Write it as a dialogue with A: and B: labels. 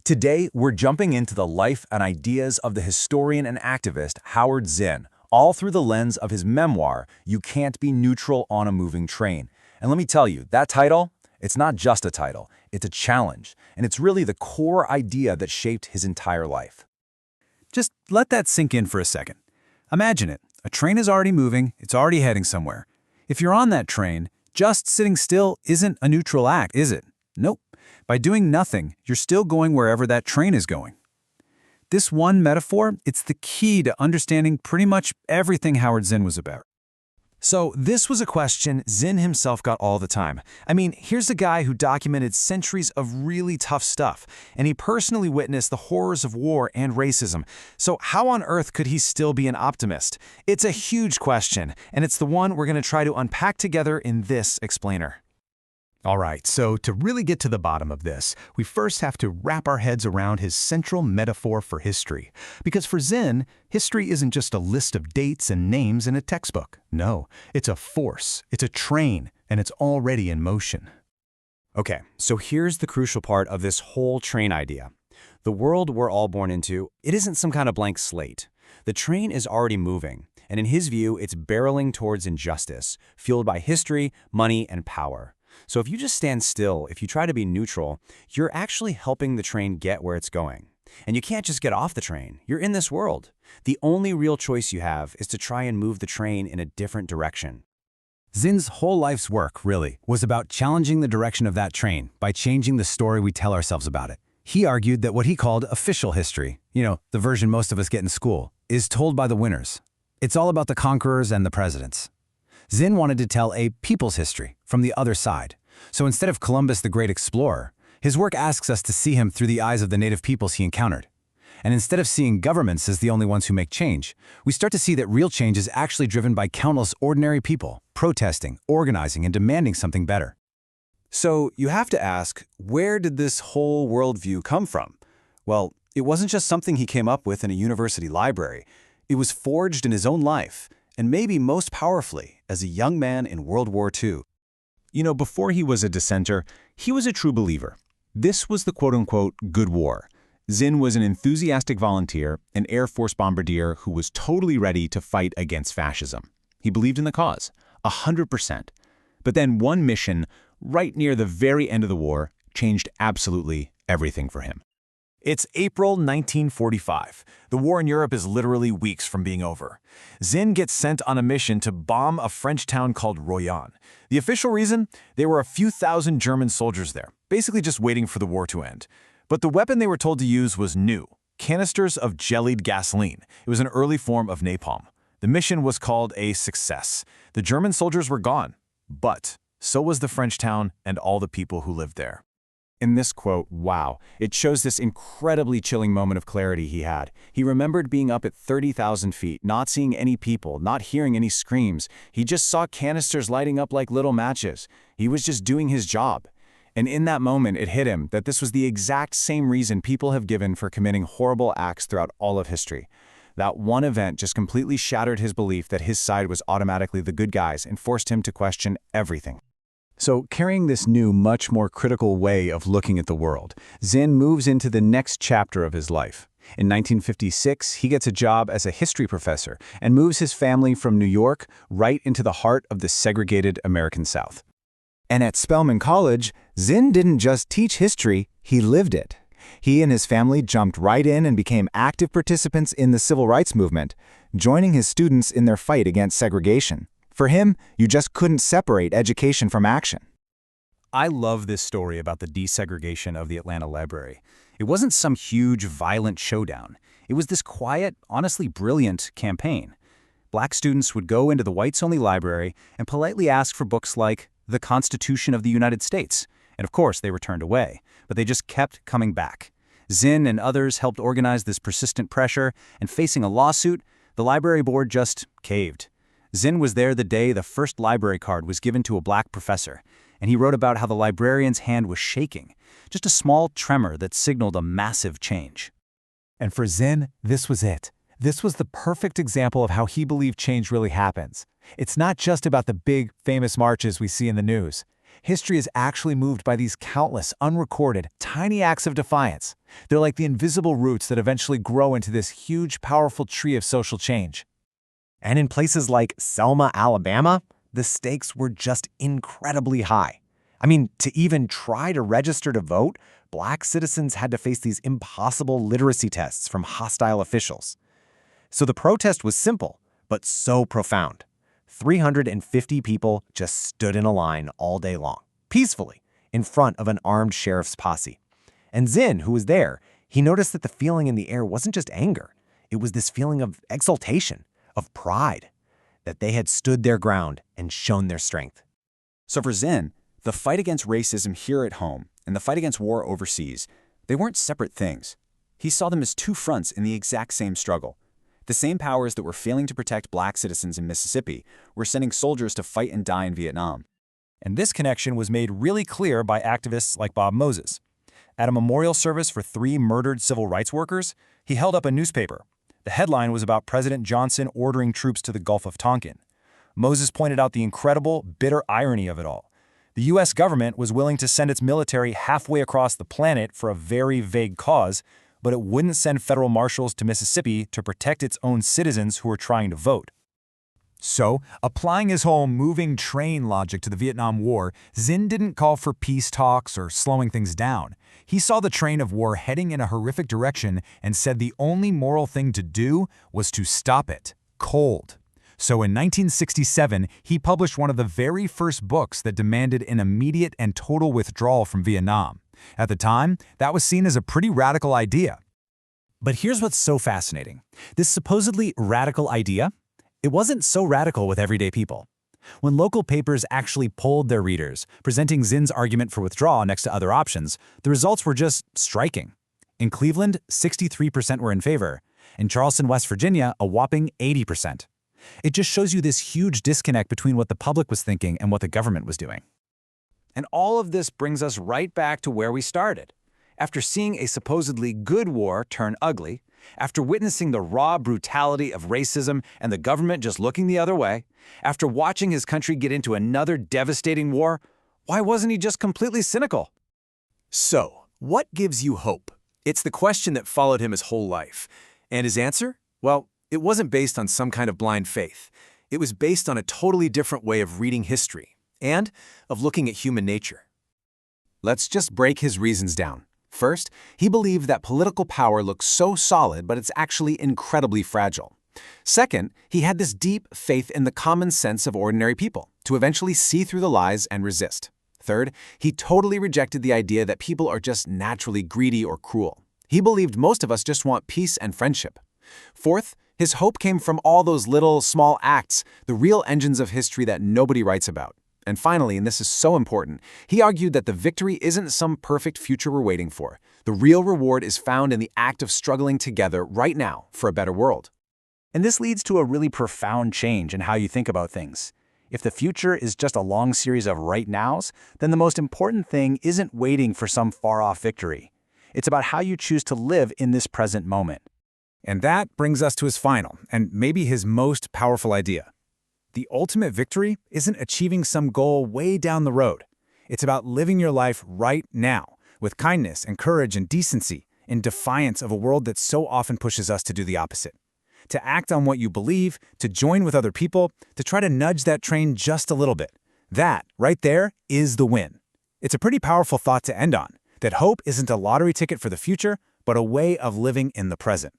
A: Today, we're jumping into the life and ideas of the historian and activist Howard Zinn, all through the lens of his memoir, You Can't Be Neutral on a Moving Train. And let me tell you, that title, it's not just a title, it's a challenge, and it's really the core idea that shaped his entire life.
B: Just let that sink in for a second. Imagine it. A train is already moving, it's already heading somewhere. If you're on that train, just sitting still isn't a neutral act, is it? Nope. By doing nothing, you're still going wherever that train is going. This one metaphor, it's the key to understanding pretty much everything Howard Zinn was about.
A: So this was a question Zinn himself got all the time. I mean, here's a guy who documented centuries of really tough stuff, and he personally witnessed the horrors of war and racism. So how on earth could he still be an optimist? It's a huge question, and it's the one we're going to try to unpack together in this explainer.
C: All right, so to really get to the bottom of this, we first have to wrap our heads around his central metaphor for history. Because for Zinn, history isn't just a list of dates and names in a textbook. No, it's a force, it's a train, and it's already in motion.
A: Okay, so here's the crucial part of this whole train idea. The world we're all born into, it isn't some kind of blank slate. The train is already moving, and in his view, it's barreling towards injustice, fueled by history, money, and power. So if you just stand still, if you try to be neutral, you're actually helping the train get where it's going. And you can't just get off the train. You're in this world. The only real choice you have is to try and move the train in a different direction.
B: Zinn's whole life's work, really, was about challenging the direction of that train by changing the story we tell ourselves about it. He argued that what he called official history, the version most of us get in school, is told by the winners. It's all about the conquerors and the presidents. Zinn wanted to tell a people's history from the other side. So instead of Columbus the great explorer, his work asks us to see him through the eyes of the native peoples he encountered. And instead of seeing governments as the only ones who make change, we start to see that real change is actually driven by countless ordinary people, protesting, organizing, and demanding something better.
A: So you have to ask, where did this whole worldview come from? Well, it wasn't just something he came up with in a university library. It was forged in his own life, and maybe most powerfully, as a young man in World War II. Before he was a dissenter, he was a true believer. This was the quote-unquote good war. Zinn was an enthusiastic volunteer, an Air Force bombardier who was totally ready to fight against fascism. He believed in the cause, 100%. But then one mission, right near the very end of the war, changed absolutely everything for him. It's April 1945. The war in Europe is literally weeks from being over. Zinn gets sent on a mission to bomb a French town called Royan. The official reason? There were a few thousand German soldiers there, basically just waiting for the war to end. But the weapon they were told to use was new, canisters of jellied gasoline. It was an early form of napalm. The mission was called a success. The German soldiers were gone, but so was the French town and all the people who lived there. In this quote, wow, it shows this incredibly chilling moment of clarity he had. He remembered being up at 30,000 feet, not seeing any people, not hearing any screams. He just saw canisters lighting up like little matches. He was just doing his job. And in that moment, it hit him that this was the exact same reason people have given for committing horrible acts throughout all of history. That one event just completely shattered his belief that his side was automatically the good guys and forced him to question everything. So, carrying this new, much more critical way of looking at the world, Zinn moves into the next chapter of his life. In 1956, he gets a job as a history professor and moves his family from New York right into the heart of the segregated American South. And at Spelman College, Zinn didn't just teach history, he lived it. He and his family jumped right in and became active participants in the civil rights movement, joining his students in their fight against segregation. For him, you just couldn't separate education from action.
B: I love this story about the desegregation of the Atlanta Library. It wasn't some huge, violent showdown. It was this quiet, honestly brilliant campaign. Black students would go into the whites-only library and politely ask for books like The Constitution of the United States. And of course, they were turned away, but they just kept coming back. Zinn and others helped organize this persistent pressure, and facing a lawsuit, the library board just caved. Zinn was there the day the first library card was given to a black professor, and he wrote about how the librarian's hand was shaking, just a small tremor that signaled a massive change.
D: And for Zinn, this was it. This was the perfect example of how he believed change really happens. It's not just about the big, famous marches we see in the news. History is actually moved by these countless, unrecorded, tiny acts of defiance. They're like the invisible roots that eventually grow into this huge, powerful tree of social change.
E: And in places like Selma, Alabama, the stakes were just incredibly high. I mean, to even try to register to vote, Black citizens had to face these impossible literacy tests from hostile officials. So the protest was simple, but so profound. 350 people just stood in a line all day long, peacefully, in front of an armed sheriff's posse. And Zinn, who was there, he noticed that the feeling in the air wasn't just anger. It was this feeling of exultation, of pride, that they had stood their ground and shown their strength.
B: So for Zinn, the fight against racism here at home and the fight against war overseas, they weren't separate things. He saw them as two fronts in the exact same struggle. The same powers that were failing to protect Black citizens in Mississippi were sending soldiers to fight and die in Vietnam.
F: And this connection was made really clear by activists like Bob Moses. At a memorial service for 3 murdered civil rights workers, he held up a newspaper. The headline was about President Johnson ordering troops to the Gulf of Tonkin. Moses pointed out the incredible, bitter irony of it all. The U.S. government was willing to send its military halfway across the planet for a very vague cause, but it wouldn't send federal marshals to Mississippi to protect its own citizens who were trying to vote.
D: So, applying his whole moving train logic to the Vietnam War, Zinn didn't call for peace talks or slowing things down. He saw the train of war heading in a horrific direction and said the only moral thing to do was to stop it, cold. So in 1967, he published one of the very first books that demanded an immediate and total withdrawal from Vietnam. At the time, that was seen as a pretty radical idea.
B: But here's what's so fascinating. This supposedly radical idea, it wasn't so radical with everyday people. When local papers actually polled their readers, presenting Zinn's argument for withdrawal next to other options, the results were just striking. In Cleveland, 63% were in favor. In Charleston, West Virginia, a whopping 80%. It just shows you this huge disconnect between what the public was thinking and what the government was doing. And all of this brings us right back to where we started. After seeing a supposedly good war turn ugly, after witnessing the raw brutality of racism and the government just looking the other way, after watching his country get into another devastating war, why wasn't he just completely cynical?
G: So, what gives you hope? It's the question that followed him his whole life. And his answer? Well, it wasn't based on some kind of blind faith. It was based on a totally different way of reading history and of looking at human nature.
A: Let's just break his reasons down. First, he believed that political power looks so solid, but it's actually incredibly fragile. Second, he had this deep faith in the common sense of ordinary people to eventually see through the lies and resist. Third, he totally rejected the idea that people are just naturally greedy or cruel. He believed most of us just want peace and friendship. Fourth, his hope came from all those little, small acts, the real engines of history that nobody writes about. And finally, and this is so important, he argued that the victory isn't some perfect future we're waiting for. The real reward is found in the act of struggling together right now for a better world.
B: And this leads to a really profound change in how you think about things. If the future is just a long series of right nows, then the most important thing isn't waiting for some far-off victory. It's about how you choose to live in this present moment.
F: And that brings us to his final, and maybe his most powerful idea. The ultimate victory isn't achieving some goal way down the road. It's about living your life right now, with kindness and courage and decency, in defiance of a world that so often pushes us to do the opposite. To act on what you believe, to join with other people, to try to nudge that train just a little bit. That, right there, is the win. It's a pretty powerful thought to end on, that hope isn't a lottery ticket for the future, but a way of living in the present.